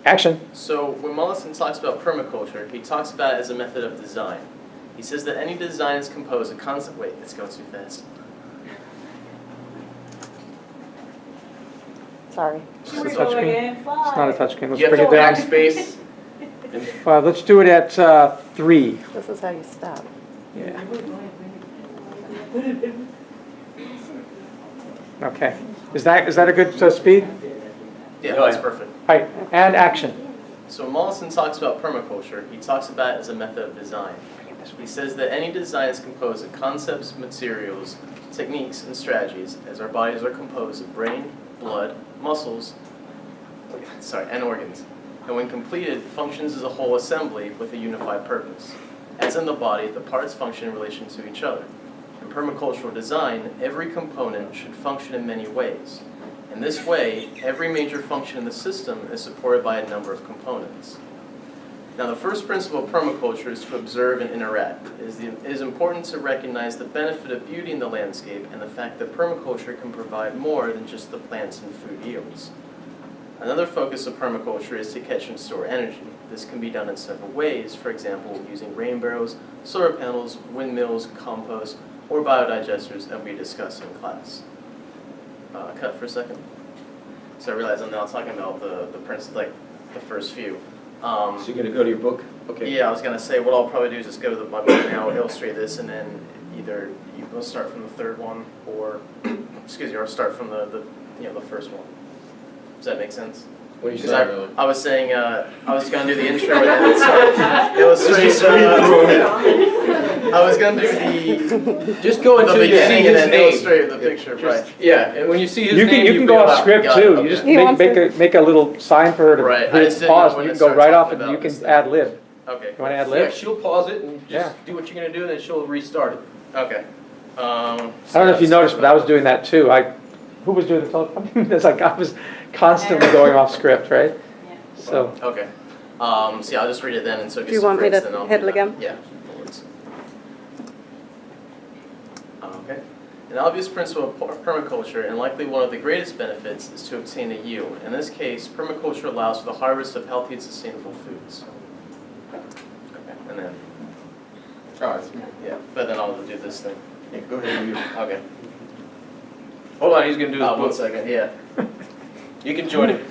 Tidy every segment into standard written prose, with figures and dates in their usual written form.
Action. So when Mollison talks about permaculture, he talks about it as a method of design. He says that any design is composed of concept. Wait, let's go too fast. Sorry. It's a touchscreen. It's not a touchscreen. Let's You have bring to it down. backspace. Let's do it at 3. This is how you stop. Yeah. Okay. Is that a good speed? Yeah, that's perfect. All right. And action. So when Mollison talks about permaculture, he talks about it as a method of design. He says that any design is composed of concepts, materials, techniques, and strategies, as our bodies are composed of brain, blood, muscles, and organs. And when completed, functions as a whole assembly with a unified purpose. As in the body, the parts function in relation to each other. In permacultural design, every component should function in many ways. In this way, every major function in the system is supported by a number of components. Now, the first principle of permaculture is to observe and interact. It is important to recognize the benefit of beauty in the landscape and the fact that permaculture can provide more than just the plants and food yields. Another focus of permaculture is to catch and store energy. This can be done in several ways, for example, using rain barrels, solar panels, windmills, compost, or biodigesters, as we discussed in class. Cut for a second. So I realize I'm now talking about the first few. So you're going to go to your book? Okay. Yeah, I was going to say what I'll probably do is just go to my book now, illustrate this, and then either you will start from the third one, or or start from the first one. Does that make sense? What are you Because saying? I was saying I was going to do the intro and then illustrate. I was going to do Just go the until you see beginning and his then name. illustrate the picture, right? Yeah, and when you see his You name, can go off script got it, too. okay. You just He wants make a little sign for her to Right, I hit just didn't know pause. when You to can go start right off talking and you about can this ad lib. Okay. You want to ad Yeah, lib? she'll pause it and Yeah. just do what you're going to do, and then she'll restart it. Okay. I don't know if you noticed, but I was doing that too. Who was doing the telephone? It's like I was constantly going off script, right? So. Okay. So yeah, I'll just read it then, and so Do you want me to hit it again? Yeah. No worries. Okay. An obvious principle of permaculture, and likely one of the greatest benefits, is to obtain a yield. In this case, permaculture allows for the harvest of healthy and sustainable foods. Okay. And then. Yeah. But then I'll do this thing. Yeah, go ahead. Okay. Hold on, he's going to do his 1 book. second. Yeah. You can join him.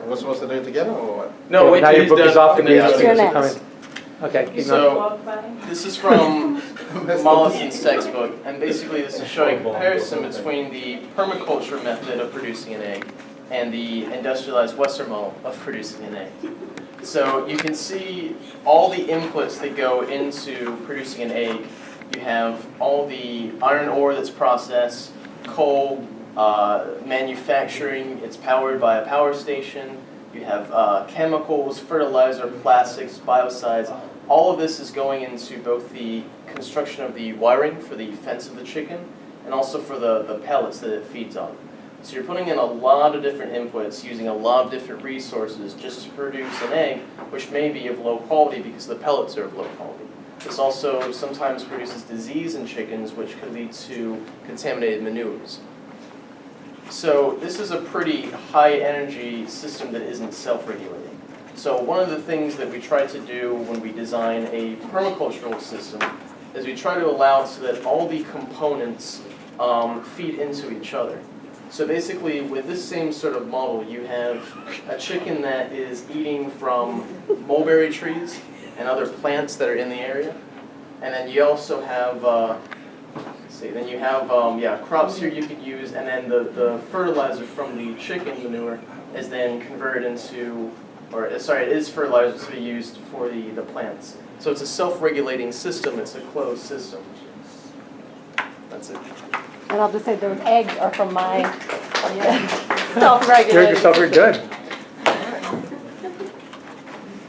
We're supposed to do it together or what? No, wait Now till your he's book done. is off the and then page. I'll You're do it. next. Okay, keep going. So this is from Mollison's textbook, and basically this is showing a comparison between the permaculture method of producing an egg and the industrialized Western model of producing an egg. So you can see all the inputs that go into producing an egg. You have all the iron ore that's processed, coal, manufacturing, it's powered by a power station. You have chemicals, fertilizer, plastics, biocides. All of this is going into both the construction of the wiring for the fence of the chicken and also for the pellets that it feeds on. So you're putting in a lot of different inputs, using a lot of different resources just to produce an egg, which may be of low quality because the pellets are of low quality. This also sometimes produces disease in chickens, which could lead to contaminated manures. So this is a pretty high energy system that isn't self-regulating. So one of the things that we try to do when we design a permacultural system is we try to allow it so that all the components feed into each other. So basically with this same sort of model, you have a chicken that is eating from mulberry trees and other plants that are in the area. And then you also have crops here you could use, and then the fertilizer from the chicken manure is then converted into, it is fertilizer to be used for the plants. So it's a self-regulating system, it's a closed system. That's it. And I'll just say those eggs are from my self-regulating. You're very good.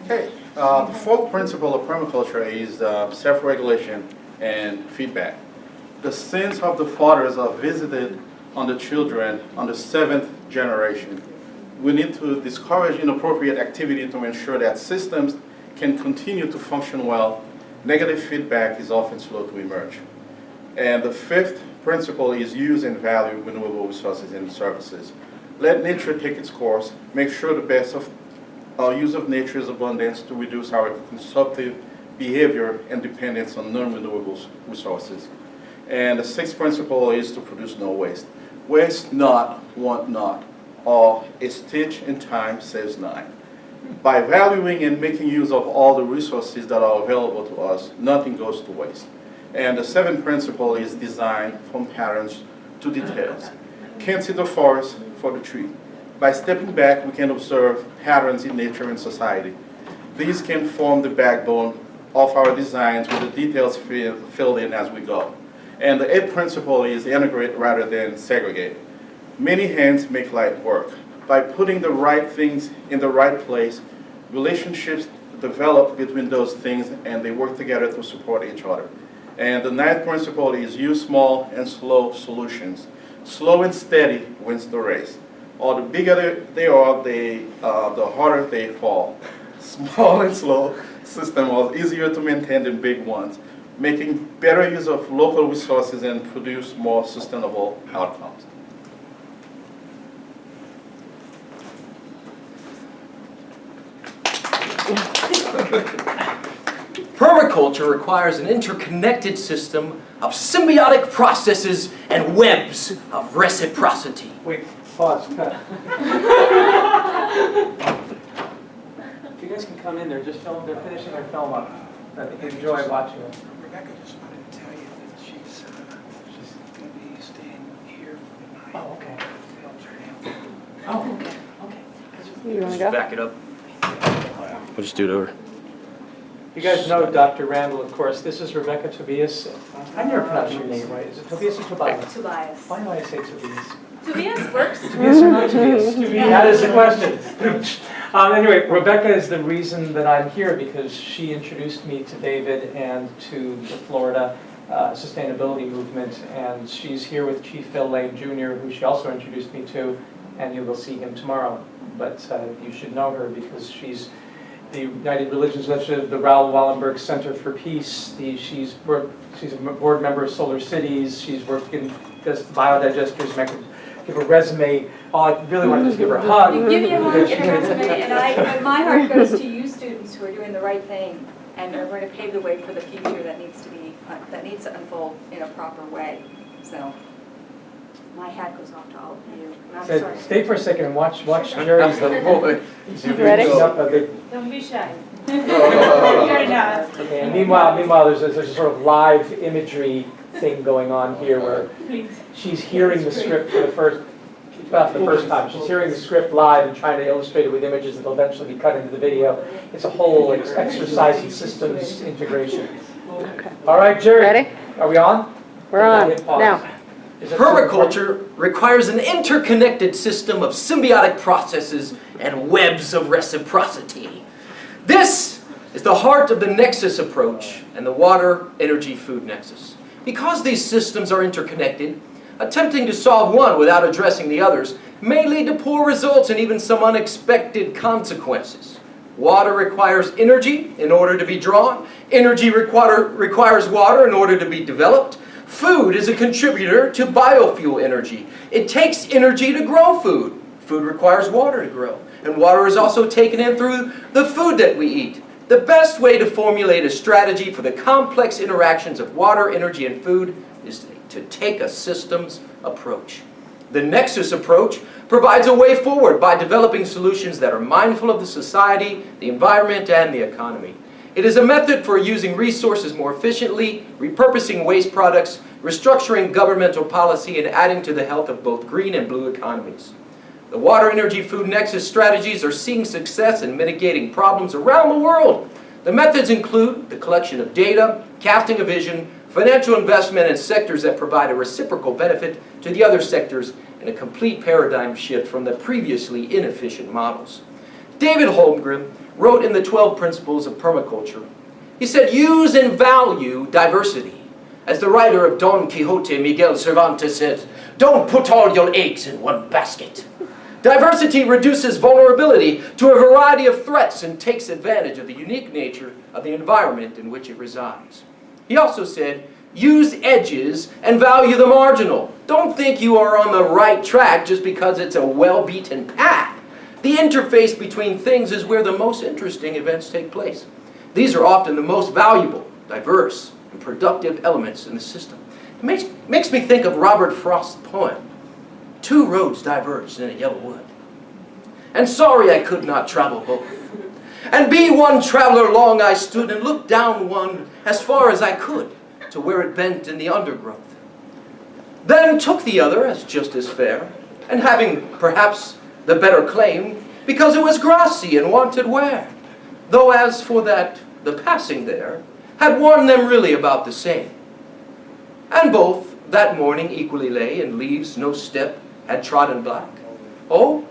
Okay, the fourth principle of permaculture is self-regulation and feedback. The sins of the fathers are visited on the children on the 7th generation. We need to discourage inappropriate activity to ensure that systems can continue to function well. Negative feedback is often slow to emerge. And the fifth principle is use and value renewable resources and services. let nature take its course, make sure the best of our use of nature's abundance to reduce our consumptive behavior and dependence on non-renewable resources. And the sixth principle is to produce no waste. Waste not, want not, or a stitch in time saves nine. By valuing and making use of all the resources that are available to us, nothing goes to waste. And the seventh principle is design from patterns to details. Can't see the forest for the tree. By stepping back, we can observe patterns in nature and society. These can form the backbone of our designs with the details filled in as we go. And the eighth principle is integrate rather than segregate. Many hands make light work. By putting the right things in the right place, relationships develop between those things and they work together to support each other. And the ninth principle is use small and slow solutions. Slow and steady wins the race. Or the bigger they are, the harder they fall. Small and slow systems are easier to maintain than big ones, making better use of local resources and produce more sustainable outcomes. Permaculture requires an interconnected system of symbiotic processes and webs of reciprocity. Wait, pause, cut. If you guys can come in, they're they're finishing their film up. I think they enjoy watching it. Rebecca just wanted to tell you that she's going to be staying here for the night. Oh, okay. Films are Oh, okay, okay. You want to Just go? back it up. We'll just do it over. You guys know Dr. Randall, of course. This is Rebecca Tobias. I never pronounce your name right. Is it Tobias or Tobias? Tobias. Why do I say Tobias? Tobias works. Tobias or not Tobias? That is the question. Anyway, Rebecca is the reason that I'm here because she introduced me to David and to the Florida sustainability movement. And she's here with Chief Phil Lane Jr., who she also introduced me to, and you will see him tomorrow. But you should know her because she's the United Religions Initiative, the Raoul Wallenberg Center for Peace. She's a board member of Solar Cities. She's worked in biodigesters. I could give a resume. Oh, I really want to just give her a hug. You give me a hug and a resume, and my heart goes to you students who are doing the right thing and are going to pave the way for the future that needs to unfold in a proper way. So my hat goes off to all of you. And I'm sorry. Stay for a second and watch Jerry's the boy. Ready? Don't be shy. Very nice. Okay, and meanwhile, there's a sort of live imagery thing going on here where she's hearing the script for the first time. She's hearing the script live and trying to illustrate it with images that will eventually be cut into the video. It's a whole exercise in systems integration. Okay. All right, Jerry. Ready? Are we on? We're on. Hit pause. Now. Is that Permaculture requires an interconnected system of symbiotic processes and webs of reciprocity. This is the heart of the Nexus approach and the water, energy, food nexus. Because these systems are interconnected, attempting to solve one without addressing the others may lead to poor results and even some unexpected consequences. Water requires energy in order to be drawn. Energy requires water in order to be developed. Food is a contributor to biofuel energy. It takes energy to grow food. Food requires water to grow. And water is also taken in through the food that we eat. The best way to formulate a strategy for the complex interactions of water, energy, and food is to take a systems approach. The Nexus approach provides a way forward by developing solutions that are mindful of the society, the environment, and the economy. It is a method for using resources more efficiently, repurposing waste products, restructuring governmental policy, and adding to the health of both green and blue economies. The water, energy, food nexus strategies are seeing success in mitigating problems around the world. The methods include the collection of data, casting a vision, financial investment in sectors that provide a reciprocal benefit to the other sectors, and a complete paradigm shift from the previously inefficient models. David Holmgren wrote in the 12 Principles of Permaculture, he said, use and value diversity. As the writer of Don Quixote, Miguel Cervantes, said, don't put all your eggs in one basket. Diversity reduces vulnerability to a variety of threats and takes advantage of the unique nature of the environment in which it resides. He also said, use edges and value the marginal. Don't think you are on the right track just because it's a well-beaten path. The interface between things is where the most interesting events take place. These are often the most valuable, diverse, and productive elements in the system. It makes me think of Robert Frost's poem, "Two roads diverged in a yellow wood. And sorry I could not travel both. And be one traveler long I stood, and looked down one as far as I could to where it bent in the undergrowth. Then took the other as just as fair, and having perhaps the better claim, because it was grassy and wanted wear. Though as for that, the passing there, had worn them really about the same. And both that morning equally lay, and leaves no step had trodden black. Oh,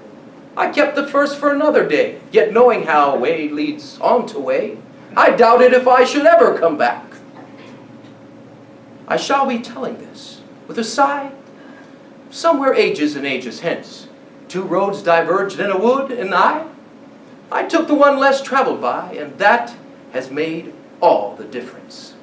I kept the first for another day, yet knowing how way leads on to way, I doubted if I should ever come back. I shall be telling this with a sigh, somewhere ages and ages hence. Two roads diverged in a wood, and I took the one less traveled by, and that has made all the difference.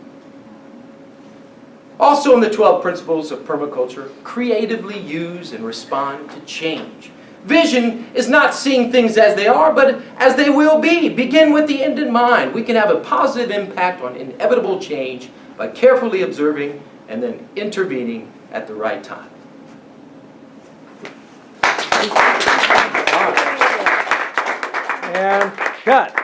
Also in the 12 principles of permaculture, creatively use and respond to change. Vision is not seeing things as they are, but as they will be. Begin with the end in mind. We can have a positive impact on inevitable change by carefully observing and then intervening at the right time. And cut.